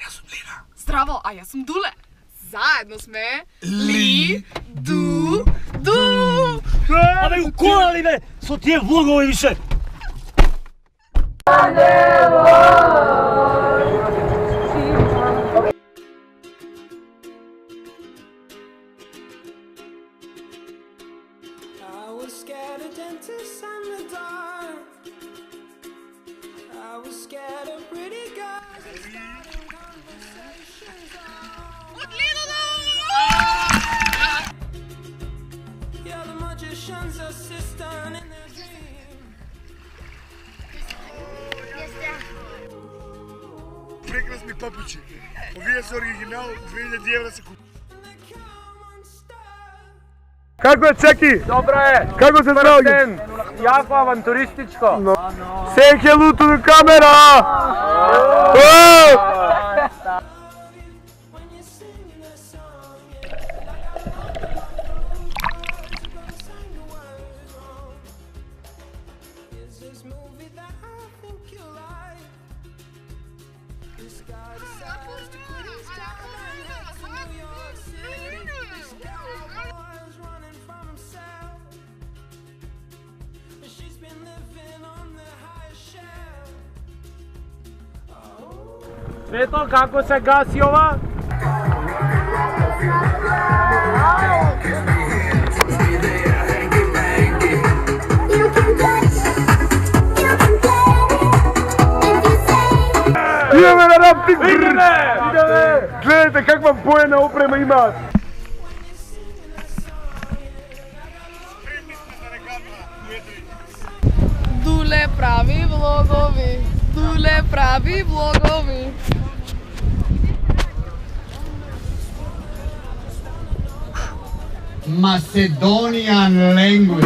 Јас сум Лина. Здраво, а јас сум Дуле. Заедно сме Ли, Ду. Абе, укола ли бе, со тие влогови више? I was scared of dentists and the dark. I was scared of pretty girls and starting conversations. You're the magician's assistant in their dream. Прекрасни папучи. Овие се оригинал 2000 евра се купи. Како е, Цеки? Добро е. Како се наоѓаш? Јако авантуристичко. Сеќе луто до камера! When you sing the song, sang the words wrong. Is this movie that I think you like? This guy decides to quit his job and head to New York City. This cowboy's running from himself. She's been living on the highest shelf. Свето, како се гаси ова? Идеме на рафтинг! Идеме! Гледайте каква боена опрема имаат! Дуле прави влогови. Дуле прави влогови. Macedonian language.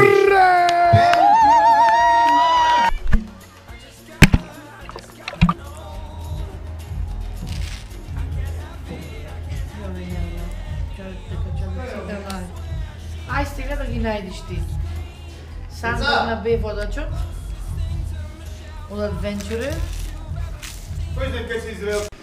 Ај стига да ги најдиш ти. Сам на бе водачот од Adventure. Кој се Израел?